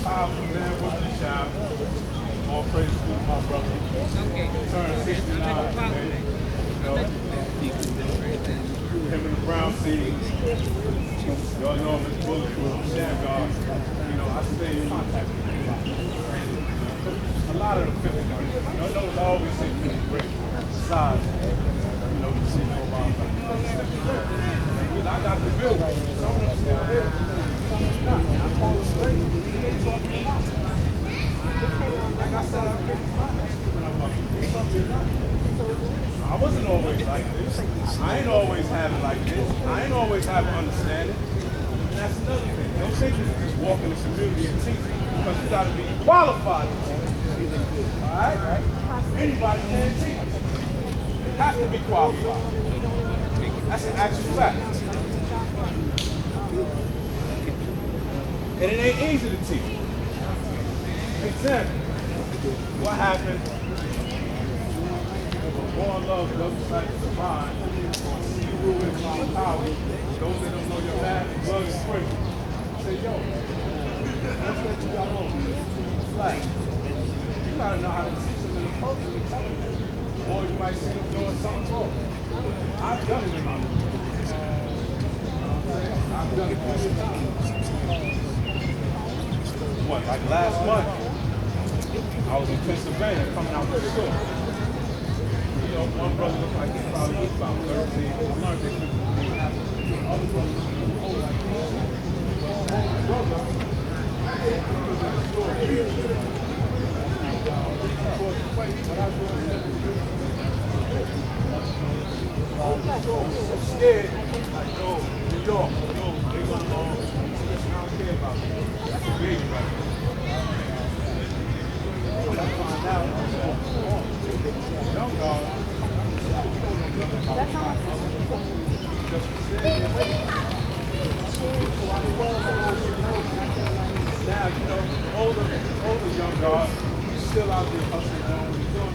powerful man was the child. All praise to my brother. Turned 69 today. You know, him and the Brown seeds. Y'all know him as Bulletproof, Shamgar. You know, I stay in contact with him. A lot of the 50 guys. You know, those always say pretty great. Besides, you know, you see no about I got the bill. Some of them still there. I'm calling straight. Like I said, I wasn't always like this. I ain't always have it like this. I ain't always have an understanding. And that's another thing. Don't think you can just walk in the community and teach because you got to be qualified to teach. All right? Anybody can teach. You have to be qualified. That's an actual fact. And it ain't easy to teach. Example, what happened? Born love, love sight is divine. You rule in my power. Those that don't know your path, love is free. Say, yo, let's let you got on. Like, you gotta know how to teach them in the culture and tell them. Or you might see them doing something wrong. I've done it in my life. I've done it plenty of times. What, like last month, I was in Pennsylvania coming out to the store. You know, one brother looked like he probably was about 13. I learned that he other brothers look old like this. My brother, I'm scared. Like, yo, New York, yo, they go long. I don't care about it. That's a baby right there. I find out. Young dog. Now, you know, older young dog, he's still out there hustling on. He's doing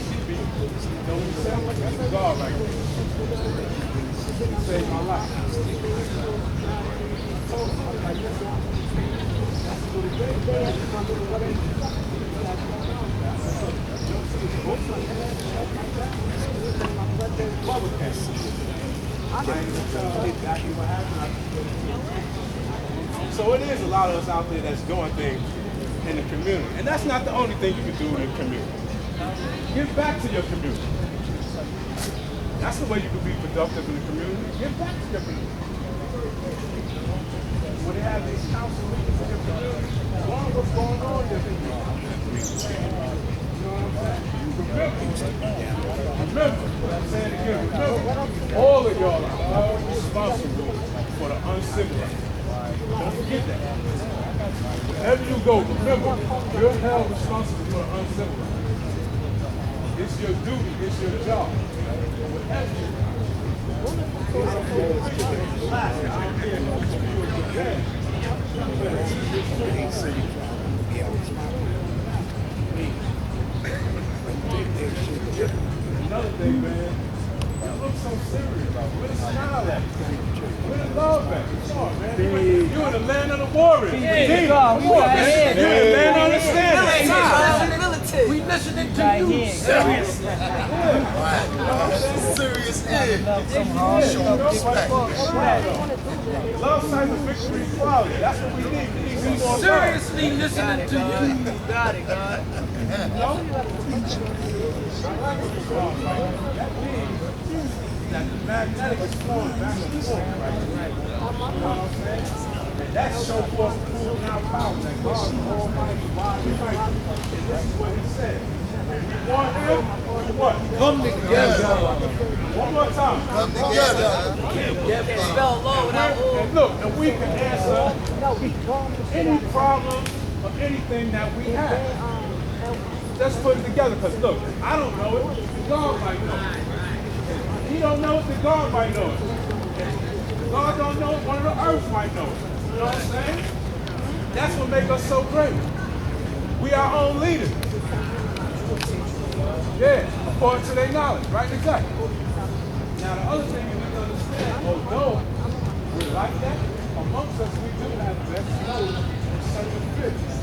CB. You know what he said? That's a dog right there. He saved my life. So it is a lot of us out there that's doing things in the community. And that's not the only thing you can do in the community. Give back to your community. That's the way you can be productive in the community. Give back to your community. When they have these council meetings in your community, learn what's going on in your community. You know what I'm saying? Remember, I'm saying again, remember, all of y'all are all responsible for the uncivilized. Don't forget that. Wherever you go, remember, you're held responsible for the uncivilized. It's your duty, it's your job. Whatever you Another thing, man, you look so serious about it. Where the smile at? Where the love at? Come on, man. You in the land of the warriors. Come on, man. You in the land of understanding. We listening to you. Serious. Serious. Love, sight, and victory, equality. That's what we need. We seriously listening to you. Got it, God. That the magnetic is flowing back and forth, right? You know what I'm saying? And that shows us proving our power that God is almighty, wise, and mighty. And this is what he said. If you want him, what? Come together. One more time. Come together. Spell low without And look, and we can answer any problem or anything that we have. Let's put it together, because look, I don't know it, God might know it. He don't know it, then God might know it. If God don't know it, one of the earth might know it. You know what I'm saying? That's what makes us so great. We our own leaders. Yeah, according to their knowledge, right? Exactly. Now the other thing you need to understand, although we're like that, amongst us we do have best rules and certain fits.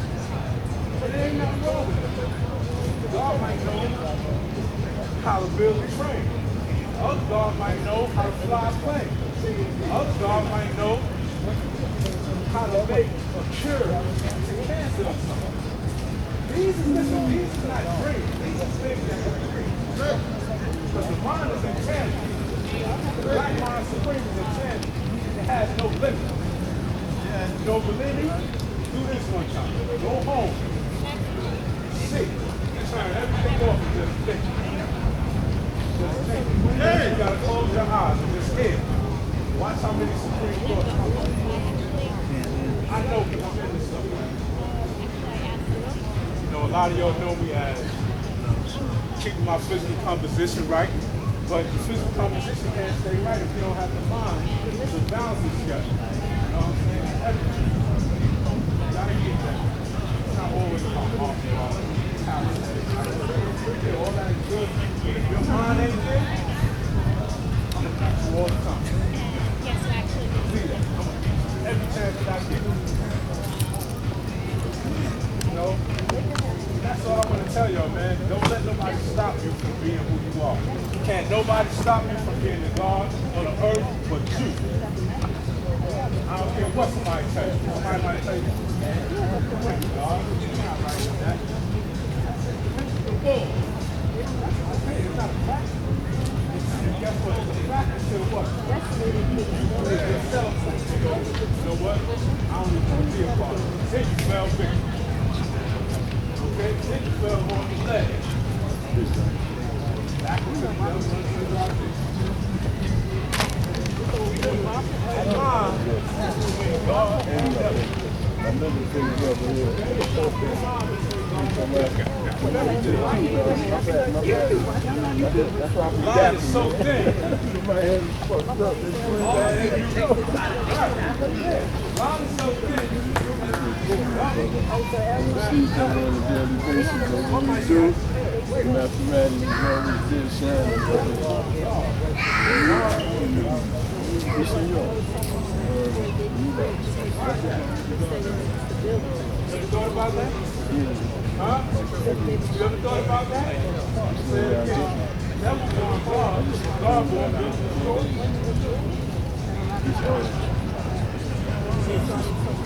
build a train. Other God might know how to fly a plane. Other God might know how to make a cure to cancer or something. These are not dreams. These are things that we dream. Because the mind is intangible. The black mind supreme is intangible. It has no limit. You don't believe me? Do this one time. Go home. See. Turn everything off and just think. Just think. You gotta close your eyes and just hear. Watch how many Supreme Courts come up. I know because I'm in this stuff. You know, a lot of y'all know me as keeping my physical composition right, but the physical composition can't stay right if you don't have the mind to balance it together. You know what I'm saying? Everything. You gotta get that. It's not always about martial arts. All that is good. If your mind ain't there, I'm gonna catch you all the time. Yes, actually. See that? Every chance that I get. You know? That's all I want to tell y'all, man. Don't let nobody stop you from being who you are. Can't nobody stop you from being the God on the earth but you. I don't care what somebody tell you. Somebody might tell you, God, you're not right with that. It's not a fact. Guess what? It's a fact until what? You know what? I don't even want to be a part of it. Then you fell victim. Okay? Then you fell on the leg. Back into the other one. And mom, between God and the devil. Another thing over here. Line is so thin. My head is fucked up. Line is so thin. You ever thought about that? Huh? You ever thought about that? That was going far. God going to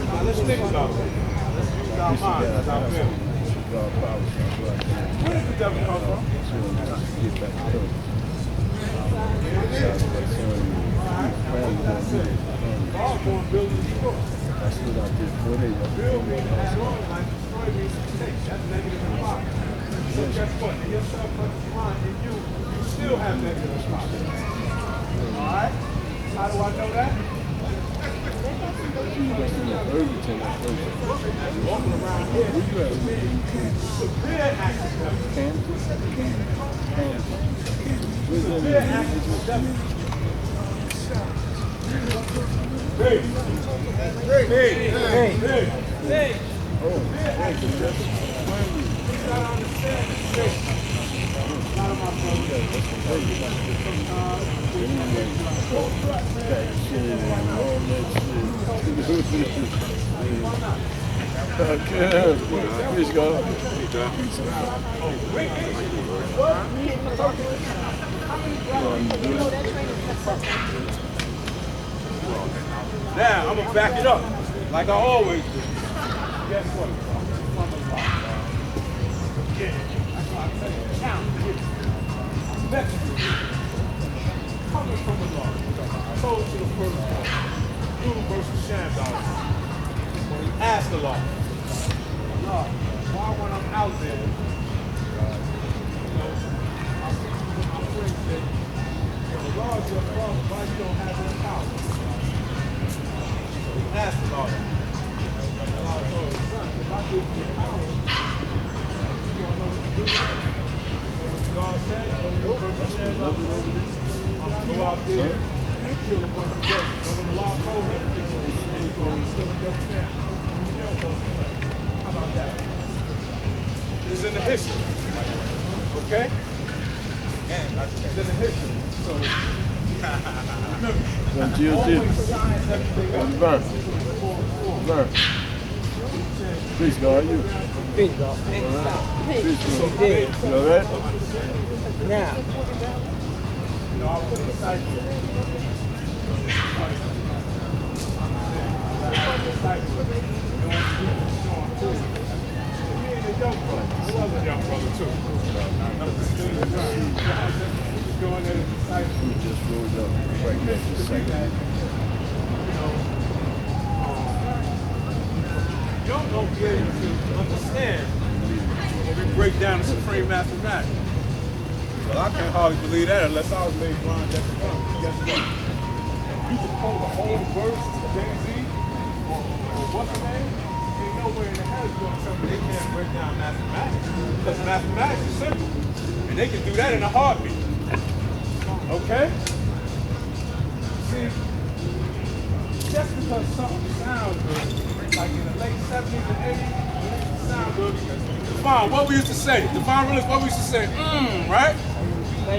Now let's think about it. Let's use our minds as our feelings. Where did the devil come from? God going to build and destroy. That's what I did for them. Build means to add on, like destroy means to take. That's negative and positive. So guess what? In your subconscious mind, in you, you still have negative and positive. Alright? How do I know that? Walking around here, severe accident. Severe accident. Hey. Hey. Hey. Hey. Hey. Oh, thank you. Please not understand this. Not of my brother. Okay. Please go. Now, I'm going to back it up, like I always do. Guess what? From the law. Yeah, that's why I tell you, count. Message. Coming from the law. I told you the first part. Dude versus Shandon. When he asked the law, why when I'm out there, you know, my friend said, the law is your father, why you don't have this power? Ask the Lord. The Lord told his son, if I give you power, you don't know what to do. God said, I'm going to go out there and kill a bunch of devils. So when the law told him, he's going to kill a devil family. How about that? It's in the history. Okay? It's in the history. So, Learn. Please go, are you? You all right? Now, We just rolled up right next to second. Y'all don't be able to understand when we break down the supreme mathematics. Well, I can't hardly believe that unless I was made blind just to come. Guess what? You can pull the whole verse of Jay-Z or what's the name? Ain't nowhere in the hell you're going to tell me they can't break down mathematics. Because mathematics is simple. And they can do that in a heartbeat. Okay? See, just because something sounds good, like in the late 70s and 80s, it sounds good. Devon, what we used to say? Devon Willis, what we used to say? Right?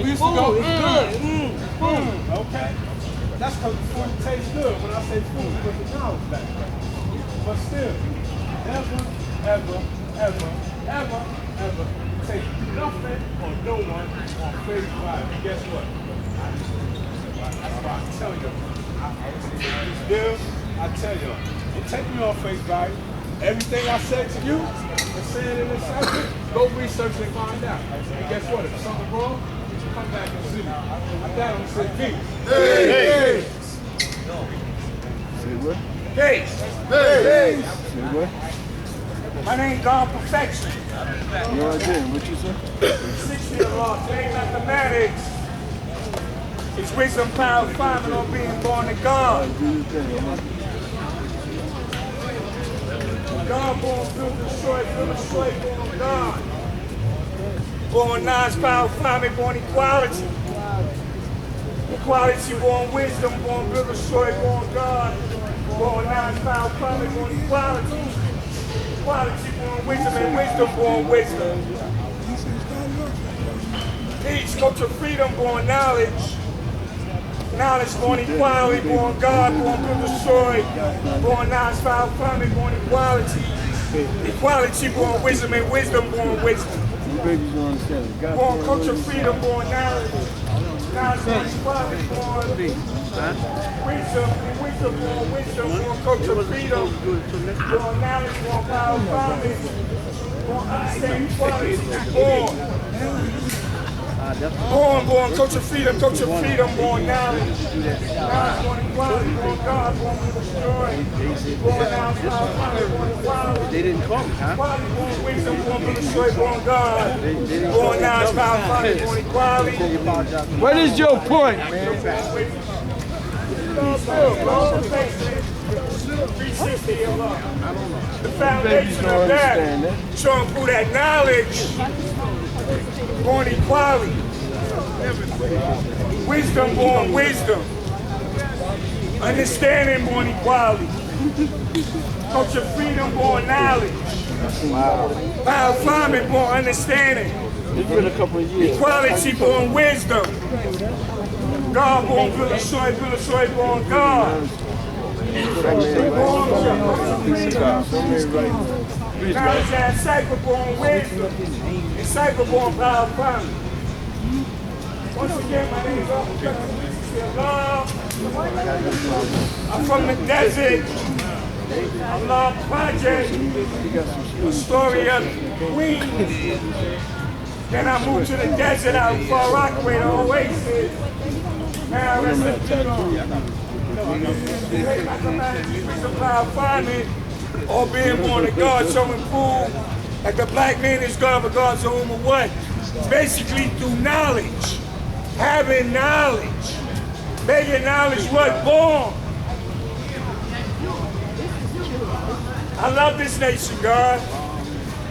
We used to go, it's good. Okay? That's because the food tastes good. When I say food, put the knowledge back. But still, never, ever, ever, ever, ever take nothing or no one on face value. And guess what? That's why I tell you. I tell you, don't take me on face value. Everything I said to you and saying in this session, go research and find out. And guess what? If there's something wrong, come back and see me. My dad don't say peace. Hey! Say what? Hey, Say what? my name God Perfection. You all did. What you say? 60 of law, today mathematics. It's wisdom, power, refinement on being born of God. Do your thing, man. God born, build, destroy, born God. Born knowledge, power, refinement, born equality. Equality, born wisdom, born build, destroy, born God. Born knowledge, power, refinement, born equality. Equality, born wisdom, and wisdom, born wisdom. Peace, culture, freedom, born knowledge. Knowledge, born equality, born God, born build, destroy. Born knowledge, power, refinement, born equality. Equality, born wisdom, and wisdom, born wisdom. You babies don't understand it. God Born damn culture, right. freedom, born knowledge. Knowledge, born equality, born wisdom, and wisdom, born wisdom, born culture, freedom. Born knowledge, born power, refinement. Born understanding, equality, born culture, freedom, born knowledge. Knowledge, born equality, born God, born to destroy. Born knowledge, power, refinement, born equality. They didn't come, huh? Equality, born wisdom, born to destroy, born God. Born knowledge, power, refinement, born equality. What is your point, man? The foundation of that, showing through that knowledge, born equality. Wisdom, born wisdom. Understanding, born equality. Culture, freedom, born knowledge. Power, refinement, born understanding. It's been a couple of years. Equality, born wisdom. God, born Philosophy, born God. Knowledge and cipher, born wisdom. And cipher, born power, refinement. Once again, my name is Allah. I'm from the desert. Allah Project. The story of Queens. Then I moved to the desert out in Far Rockaway, the Oasis. Now that's the power refinement, or being born of God, showing proof that the black man is God, but God's a whom of what? Basically through knowledge. Having knowledge. Making knowledge what? Born. I love this nation, God.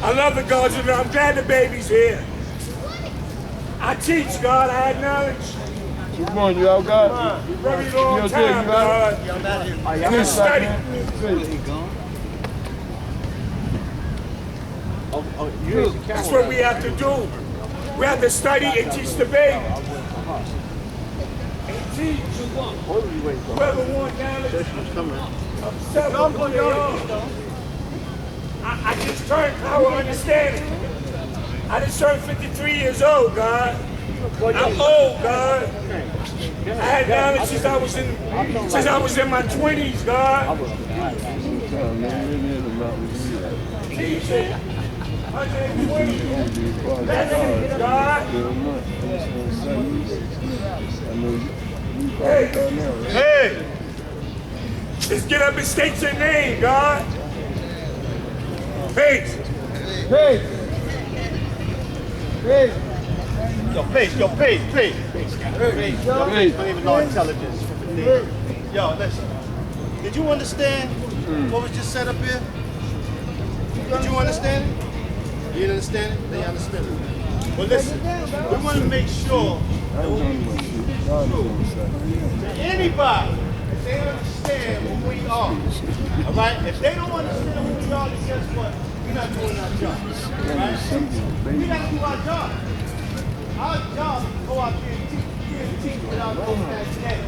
I love the gods. I'm glad the baby's here. I teach, God. I had knowledge. What's going on, you out, God? Very long You okay? time, You all right? God. Good study. That's what we have to do. We have to study and teach the baby. And teach whoever wants knowledge of self, who they are. I just turned power understanding. I just turned 53 years old, God. I'm old, God. I had knowledge since I was in my 20s, God. Jesus. 120. That's God. Hey, let's get up and state your name, God. Faith. Yo, Pace. Don't even know intelligence. Yo, listen. Did you understand what was just said up here? Did you understand it? You didn't understand it? They understood it. Well, listen. We want to make sure that what we teach is true to anybody. If they understand who we are, all right? If they don't understand who we are, then guess what? We're not doing our job, right? We got to do our job. Our job is to go out there and teach without no magnetic.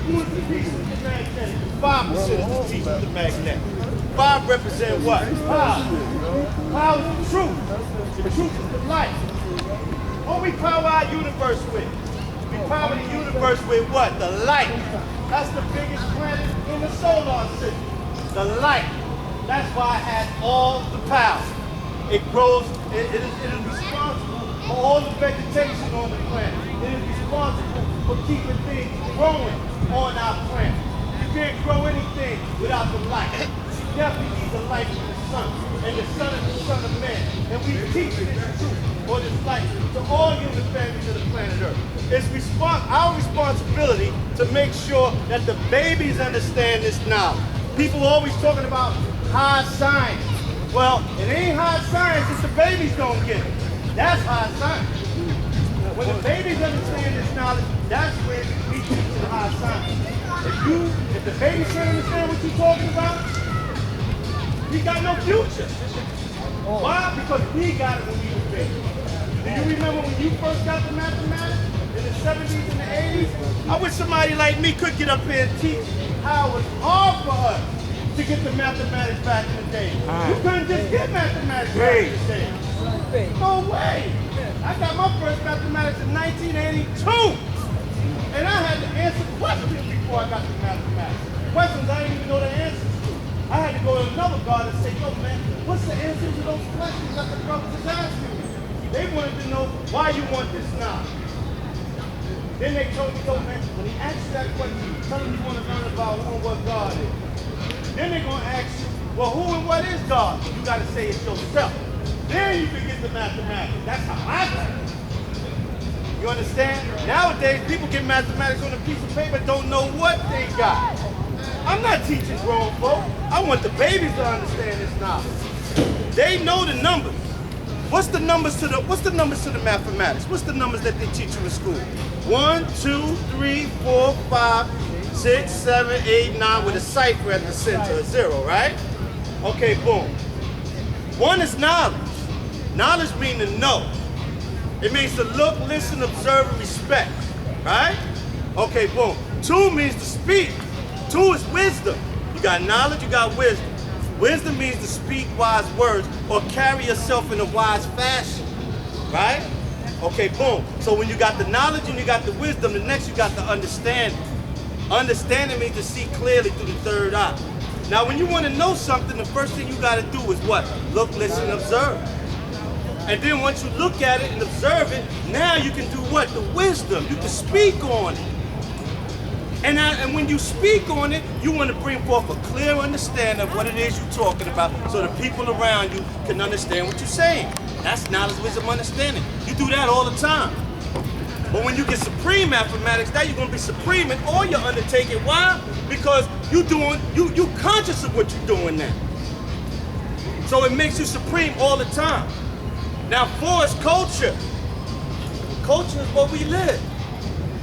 Who is the piece of the magnetic? 5% is the teaching of the magnetic. 5 represent what? Power. Power is the truth. The truth is the light. What we power our universe with? We power the universe with what? The light. That's the biggest planet in the solar system. The light. That's why it has all the power. It grows, it is responsible for all the vegetation on the planet. It is responsible for keeping things growing on our planet. You can't grow anything without the light. You definitely need the light from the sun. And the sun is the son of man. And we teach this truth or this light to all human families of the planet Earth. It's our responsibility to make sure that the babies understand this knowledge. People are always talking about high science. Well, it ain't high science if the babies don't get it. That's high science. When the babies understand this knowledge, that's when we teach the high science. If the babies can't understand what you're talking about, we got no future. Why? Because we got it when we were babies. Do you remember when you first got the mathematics in the 70s and the 80s? I wish somebody like me could get up here and teach how it was hard for us to get the mathematics back in the day. You couldn't just get mathematics back in the day. No way. I got my first mathematics in 1982. And I had to answer questions before I got the mathematics. Questions I didn't even know the answers to. I had to go to another guard and say, yo man, what's the answer to those questions that the brothers is asking me? They wanted to know why you want this now. Then they told me, yo man, when he asks you that question, tell him you want to learn about who and what God is. Then they're going to ask you, well, who and what is God? You got to say it yourself. Then you can get the mathematics. That's how I do it. You understand? Nowadays, people get mathematics on a piece of paper, don't know what they got. I'm not teaching grown folk. I want the babies to understand this knowledge. They know the numbers. What's the numbers to the mathematics? What's the numbers that they teach you in school? 1, 2, 3, 4, 5, 6, 7, 8, 9 with a cipher at the center, a 0, right? Okay, boom. 1 is knowledge. Knowledge means to know. It means to look, listen, observe, and respect, right? Okay, boom. 2 means to speak. 2 is wisdom. You got knowledge, you got wisdom. Wisdom means to speak wise words or carry yourself in a wise fashion, right? Okay, boom. So when you got the knowledge and you got the wisdom, the next you got the understanding. Understanding means to see clearly through the third eye. Now, when you want to know something, the first thing you got to do is what? Look, listen, observe. And then once you look at it and observe it, now you can do what? The wisdom. You can speak on it. And when you speak on it, you want to bring forth a clear understanding of what it is you're talking about so the people around you can understand what you're saying. That's knowledge, wisdom, understanding. You do that all the time. But when you get supreme mathematics, now you're going to be supreme in all your undertaking. Why? Because you conscious of what you're doing now. So it makes you supreme all the time. Now 4 is culture. Culture is what we live.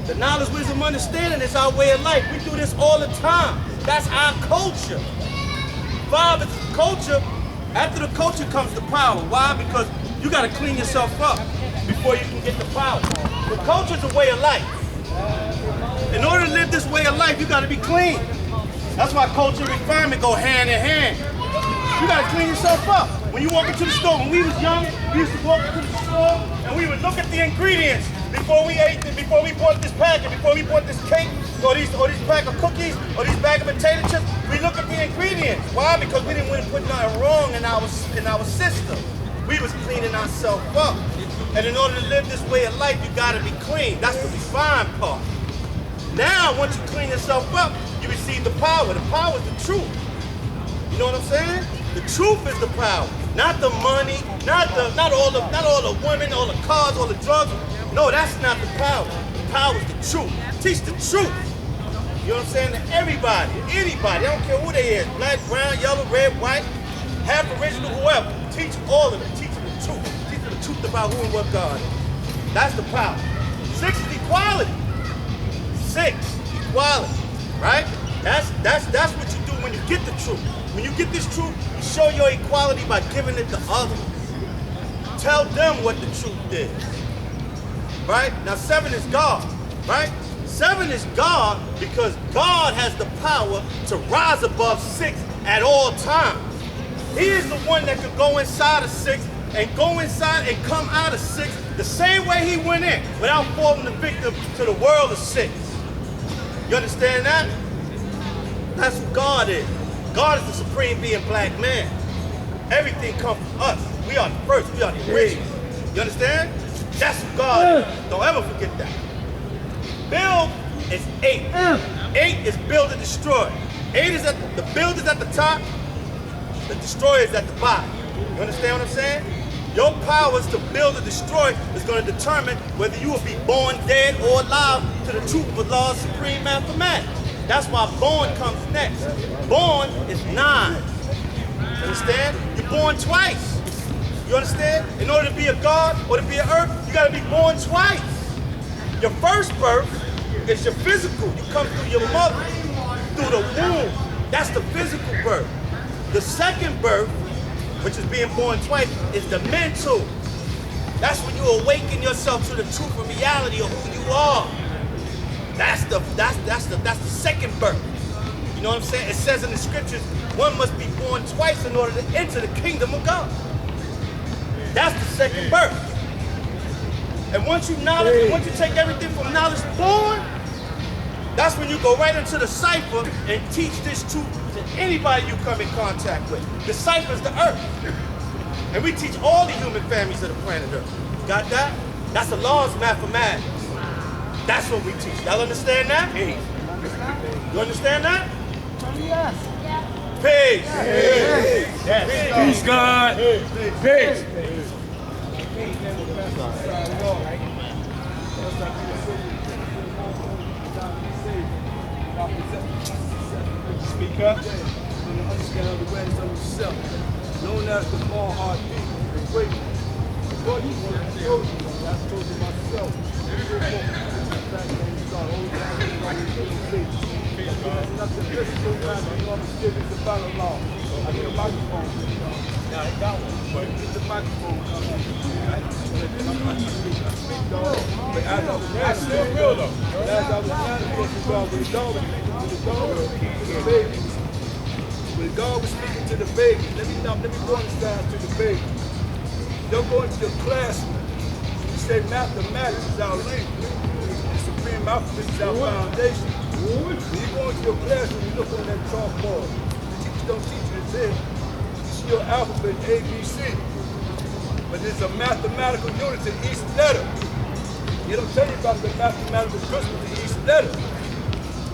The knowledge, wisdom, understanding is our way of life. We do this all the time. That's our culture. 5 is culture. After the culture comes the power. Why? Because you got to clean yourself up before you can get the power. The culture is a way of life. In order to live this way of life, you got to be clean. That's why culture and refinement go hand in hand. You gotta clean yourself up. When you walk into the store, when we was young, we used to walk into the store and we would look at the ingredients before we ate it, before we bought this packet, before we bought this cake, or these pack of cookies, or these bag of potato chips. We look at the ingredients. Why? Because we didn't want to put nothing wrong in our system. We was cleaning ourselves up. And in order to live this way of life, you gotta be clean. That's the refined part. Now, once you clean yourself up, you receive the power. The power is the truth. You know what I'm saying? The truth is the power, not the money, not all the women, all the cars, all the drugs. No, that's not the power. The power is the truth. Teach the truth. You know what I'm saying? To everybody, anybody. I don't care who they is, black, brown, yellow, red, white, half original, whoever. Teach all of them. Teach them the truth. Teach them the truth about who and what God is. That's the power. 6 is equality. 6, equality, right? That's what you do when you get the truth. When you get this truth, you show your equality by giving it to others. Tell them what the truth is, right? Now 7 is God, right? 7 is God because God has the power to rise above 6 at all times. He is the one that could go inside of 6 and go inside and come out of 6 the same way he went in without falling the victim to the world of 6. You understand that? That's who God is. God is the supreme being, black man. Everything comes from us. We are the first. We are the original. You understand? That's who God is. Don't ever forget that. Build is 8. 8 is build and destroy. 8 is the build is at the top. The destroyer is at the bottom. You understand what I'm saying? Your powers to build and destroy is going to determine whether you will be born dead or alive to the truth of Allah's supreme mathematics. That's why born comes next. Born is 9. You understand? You're born twice. You understand? In order to be a God or to be an earth, you got to be born twice. Your first birth is your physical. You come through your mother, through the womb. That's the physical birth. The second birth, which is being born twice, is the mental. That's when you awaken yourself to the truth and reality of who you are. That's the second birth. You know what I'm saying? It says in the scriptures, one must be born twice in order to enter the kingdom of God. That's the second birth. And once you take everything from knowledge born, that's when you go right into the cipher and teach this truth to anybody you come in contact with. The cipher is the earth. And we teach all the human families of the planet Earth. Got that? That's the laws of mathematics. That's what we teach. Y'all understand that? You understand that? Yes. Peace. Peace, God. Peace. Speak up. Understand the awareness of yourself. Known as the small heart people. And great. God, you want to show you. I told you myself. There's nothing physical matter. You know, I'm serious about the law. I get a microphone. Now, I got one. But get the microphone. But as I was still real though. As I was trying to God, when God was speaking to the baby, let me go inside to the baby. Don't go into the classroom. You say mathematics is our language. The supreme alphabet is our foundation. When you go into your classroom, you look on that chalkboard. The teachers don't teach you this. You see your alphabet A, B, C. But there's a mathematical unit to each letter. They don't tell you about the mathematical principle to each letter.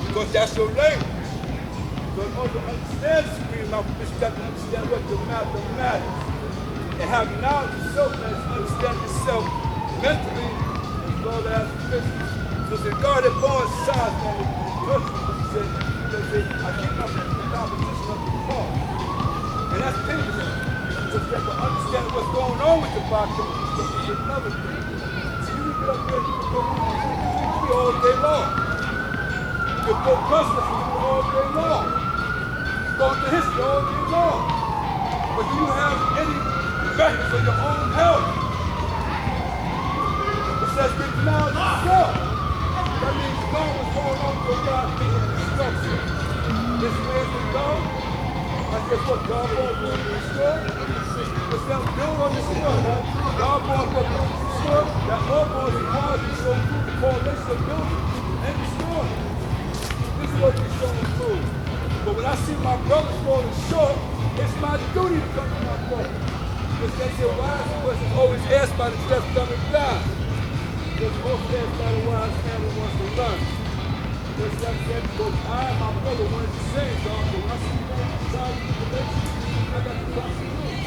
Because that's your language. So in order to understand the supreme alphabet, you got to understand what the mathematics. And have knowledge of self and understand yourself mentally as well as physically. So if God had born science man, he said, I keep up with the competition of the ball. And that's dangerous. Because you have to understand what's going on with the body. It's another thing. So you can get up there, you can go all day long. You can go customs all day long. Go into history all day long. But do you have any records of your own health? It says with knowledge of self. That means God was going on with God being instruction. This way is God. I guess what? God brought them to destroy. It's them build on this world. God brought them to destroy. That all boys and cars be shown through the correlation of building and destroying. This is what we showing through. But when I see my brothers falling short, it's my duty to come to my brother. Because they say wise questions always asked by the deaf, dumb, and blind. Because most asked by the wise man who wants to learn. Because like I said, because I and my brother wanted the same, dog. But when I see you inside the relation, I got to cross the road.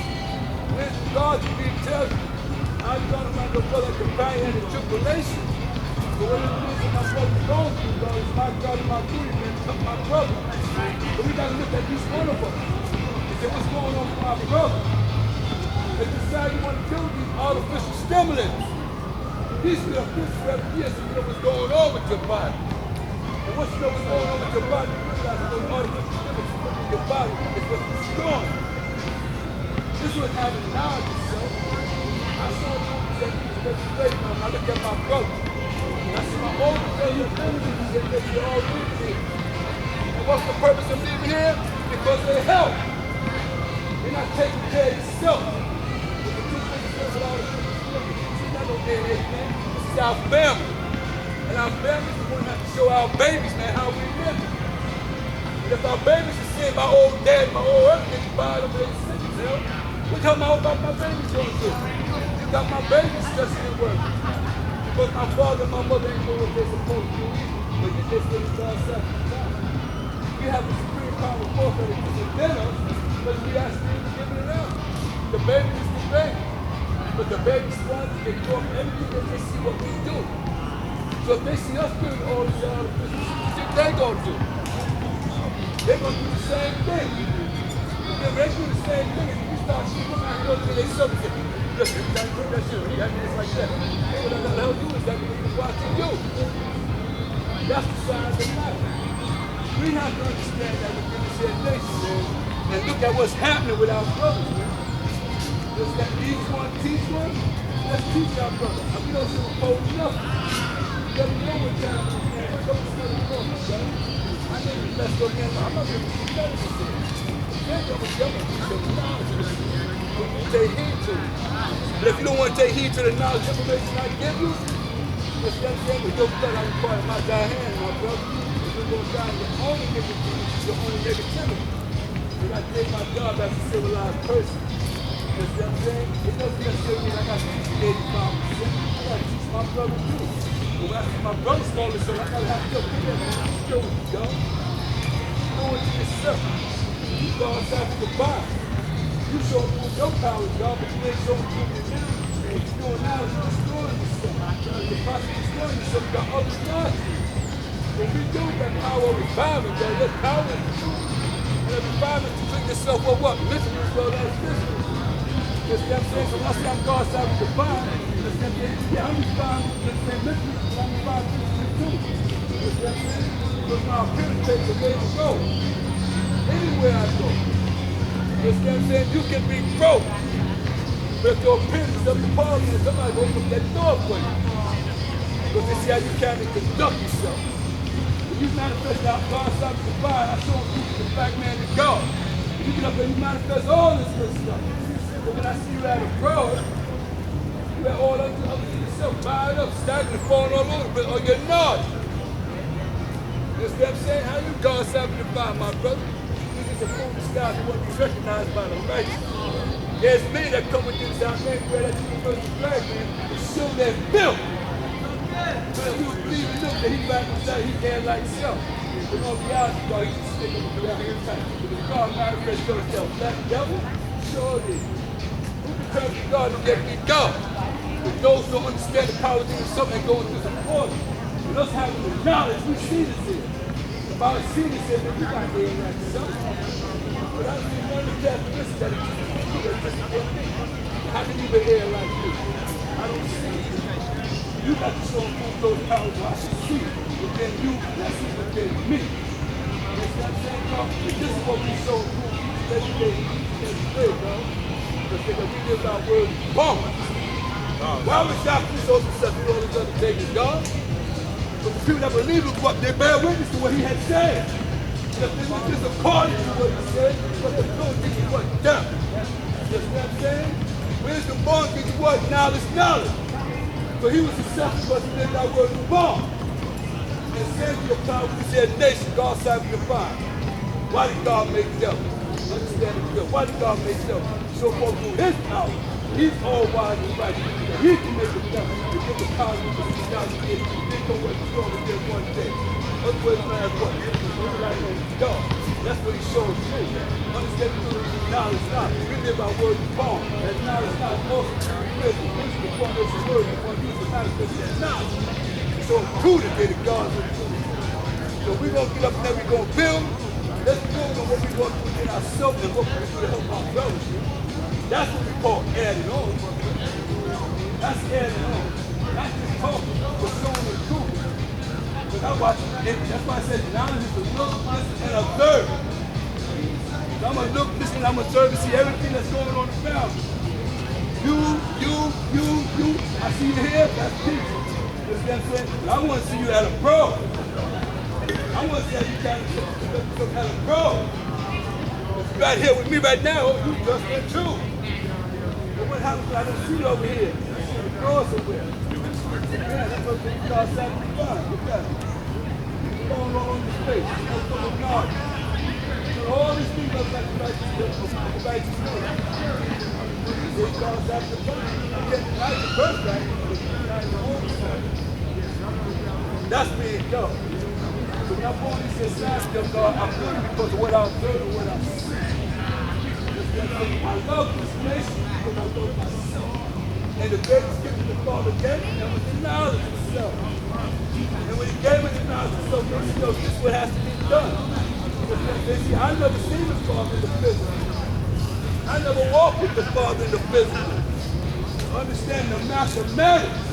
When God to be tell you, I'm going to my brother companion in tribulation. But when it is that my brother's going through, dog, it's my God and my duty to help my brother. But we got to look at each one of us. And say, what's going on with my brother? And decide you want to kill these artificial stimulants. These are the official years so you know what's going on with your body. And once you know what's going on with your body, you realize that those artificial stimulants in your body is what's destroying. This is what having knowledge of self. I saw them that these great man. I look at my brother. And I see my older brother enemies that they all leaving here. And what's the purpose of leaving here? Because of their health. You're not taking care of yourself. This is our family. And our families are going to have to show our babies, man, how we live. And if our babies are seeing my old dad, my old everything, by them, they sick as hell, what the hell about my babies going to do? You got my babies stressing at work. Because my father and my mother ain't doing what they're supposed to do either. But they still start sacrificing. We have a supreme power force that is within us, but we actually giving it out. The baby is the baby. But the babies want to get off everything that they see what we do. So if they see us doing all this artificial shit, they're going to do. They're going to do the same thing. If they do the same thing, and you start shooting them out, you know, they subject. Listen, you got to put that shit on. That means like that. What the hell do is that means watching you. That's the signs of life. We have to understand that within the said nation, man, and look at what's happening with our brothers, man. Let's get each one, teach one. Let's teach our brothers. We don't suppose nothing. You never know what time it is. Don't smell the phone, son. I never messed up again. I'm not going to be better than this. You can't go with them and teach them knowledge. But you take heed to it. But if you don't want to take heed to the knowledge information I give you, what's that saying? With your blood, I'm part of my God hand, my brother. If you're going to die, you're only negativity. You're only negativity. But I did my job as a civilized person. You know what I'm saying? It doesn't necessarily mean I got to teach 85%. I got to teach my brother too. But when I see my brother's falling short, I got to have to put that man show you, yo. You know it to yourself. You go outside to the bar. You show them your power, y'all, but you ain't showing them your now. What you're doing now is you're destroying yourself. The process of destroying yourself, you got others not you. When we do that power of revival, yo, that power is the truth. And the revival is to treat yourself with what? Mentally as well as physically. You know what I'm saying? So when I say I'm God's side of the divine, yeah, I'm refined, mentally, but I'm refined physically too. You know what I'm saying? Because my appearance takes a way to go. Anywhere I go. You know what I'm saying? You can be broke. But if your appearance is up to par, then somebody will open up that door for you. Because they see how you can conduct yourself. When you manifest out God's side of the divine, I show them the black man is God. And you get up and you manifest all this good stuff. But when I see you at abroad, you at all other things yourself, fired up, staggering, falling all over, but on your nod. You know what I'm saying? How you God's side of the divine, my brother? The food disguise and what be recognized by the righteous. There's many that come with this down there where that universal flag, man, to show their filth. So if you believe in them, that he back inside, he can't like himself. But on the outside, he's just sticking with the here tight. But God manifests yourself, that devil, surely. Who can turn to God and get me God? But those who don't understand the power of doing something going through some order. And us having the knowledge, we see this here. If I was seeing this here, then we got there like something. But I don't even know the characteristics that it is. How can you be here like this? I don't see it. You got to show them those powers where I should see it. But then you, that's it within me. You know what I'm saying, bro? This is what we show through every day, bro. Because we live our word bomb. Why would y'all be so successful all these other things, God? But the people that believe him, they bear witness to what he had said. If they were just according to what he said, but they don't Just what I'm saying? Wisdom born gives you what? Knowledge, knowledge. So he was successful because he lived that word was born. And Samuel found when he said nation, God side your fire. Why did God make devil? Understand it good. Why did God make devil? So forth through his power. He's all wise and right. He can make the devil to get the power to the thousand years. He can what he's going to get one day. Otherwise, man, what? God. That's what he showed you. Understand the knowledge not. We live by word of born. That knowledge not also. We live the one that's the word. The one who's the manifest that knowledge. So prudent that God is true. So we're going to get up there, we're going to build. Let's build on what we're going to do in ourselves and what we're going to do to help our brothers. That's what we call adding on. That's adding on. Not just talking, but showing the truth. But that's why I said knowledge is to look, listen, and observe. So I'm going to look, listen, I'm going to observe and see everything that's going on around me. You. I see you here, that's people. You know what I'm saying? I want to see you at a pro. I want to see how you kind of at a pro. If you right here with me right now, you just went too. But what happens when I don't see you over here? You go somewhere. Yeah, that's what they call Saturday fun. Look at it. You're going on the space. You're going from the yard. So all these things look like the righteous way. They call Saturday fun. You get the righteous birthright, but you're not your own son. That's being done. So when I'm born, he says, Samuel, God, I'm good because of what I observe and what I see. I love this nation because I love myself. And the greatest gift that the Father gave me was the knowledge of himself. And when he gave me the knowledge of himself, he knows this is what has to be done. They see, I never seen the Father in the physical. I never walked with the Father in the physical. Understand the mathematics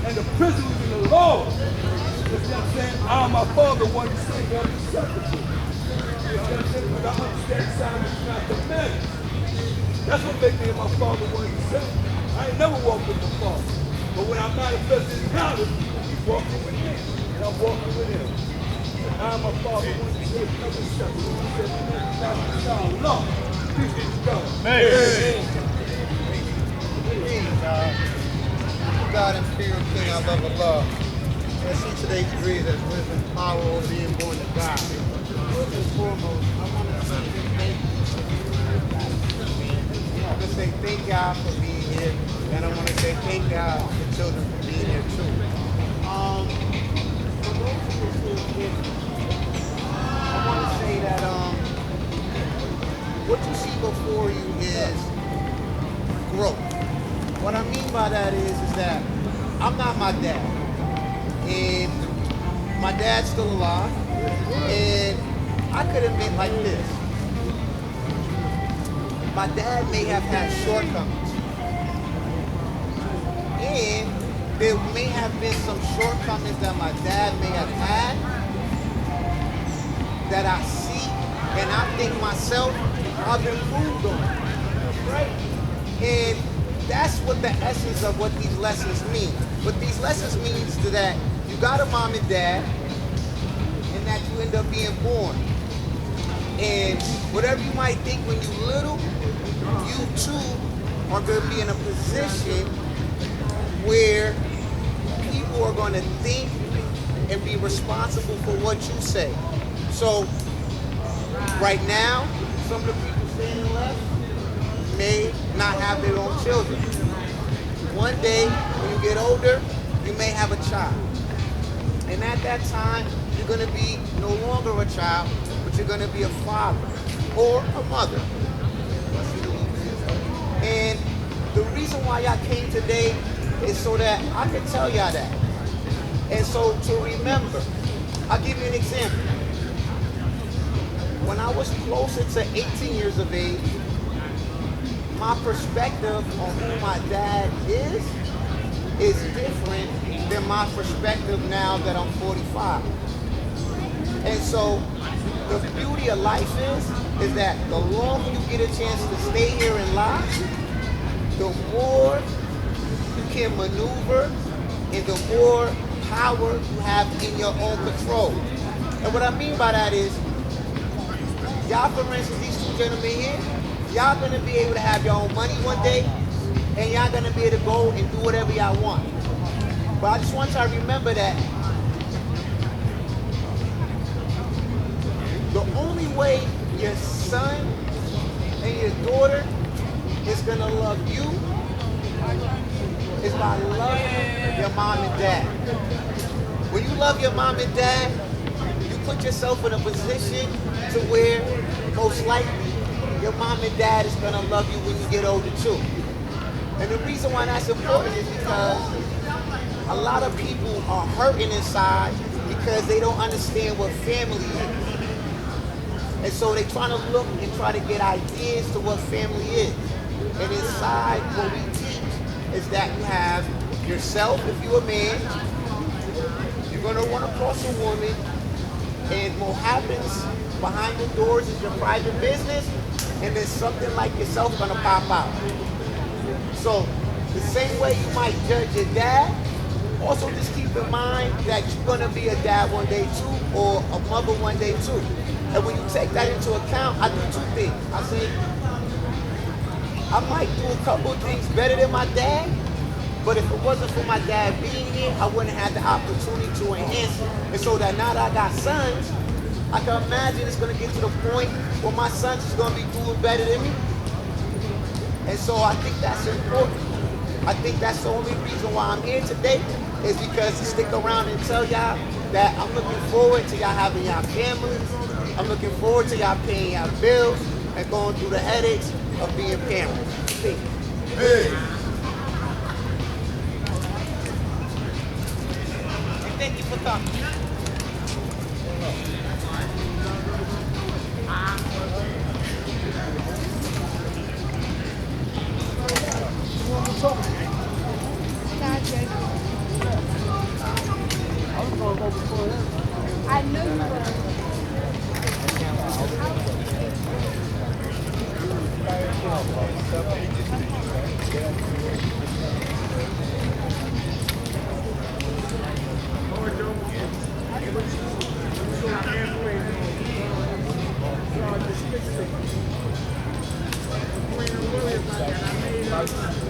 and the principles in the law. You know what I'm saying? I and my Father want to say one inseparable. You know what I'm saying? But I understand science is not the matter. That's what makes me and my Father one inseparable. I ain't never walked with the Father. But when I manifest his knowledge, he's walking with me. And I'm walking with him. And I and my Father want to say one inseparable. He said, that's the sound law. Peace be to God. God, Imperial King, I love Allah. Let's see today's degree that wisdom, power, over being born to God. First and foremost, I want to say thank you. I want to say thank God for being here, and I want to say thank God for children for being here too. For those who are still here, I want to say that what you see before you is growth. What I mean by that is that I'm not my dad. And my dad's still alive, and I could admit like this. My dad may have had shortcomings, and there may have been some shortcomings that my dad may have had that I see, and I think myself, I've improved on, right? And that's what the essence of what these lessons mean. What these lessons means is that you got a mom and dad, and that you end up being born. And whatever you might think when you're little, you too are going to be in a position where people are going to think and be responsible for what you say. So, right now, some of the people standing left may not have their own children. One day, when you get older, you may have a child. And at that time, you're going to be no longer a child, but you're going to be a father or a mother. And the reason why I came today is so that I can tell y'all that. And so to remember, I'll give you an example. When I was closer to 18 years of age, my perspective on who my dad is different than my perspective now that I'm 45. And so the beauty of life is that the longer you get a chance to stay here in life, the more you can maneuver and the more power you have in your own control. And what I mean by that is, y'all, for instance, these two gentlemen here, y'all gonna be able to have your own money one day, and y'all gonna be able to go and do whatever y'all want. But I just want y'all to remember that the only way your son and your daughter is gonna love you is by loving your mom and dad. When you love your mom and dad, you put yourself in a position to where most likely your mom and dad is gonna love you when you get older too. And the reason why that's important is because a lot of people are hurting inside because they don't understand what family is. And so they trying to look and try to get ideas to what family is. And inside what we teach is that you have yourself, if you're a man, you're gonna run across a woman, and what happens behind the doors is your private business, and then something like yourself gonna pop out. So the same way you might judge your dad, also just keep in mind that you're gonna be a dad one day too, or a mother one day too. And when you take that into account, I do two things. I say, I might do a couple of things better than my dad, but if it wasn't for my dad being here, I wouldn't have the opportunity to enhance it. And so that now that I got sons, I can imagine it's gonna get to the point where my sons is gonna be doing better than me. And so I think that's important. I think that's the only reason why I'm here today, is because to stick around and tell y'all that I'm looking forward to y'all having y'all families. I'm looking forward to y'all paying y'all bills and going through the headaches of being parents. Peace. Hey. Thank you for coming. I know you were. I made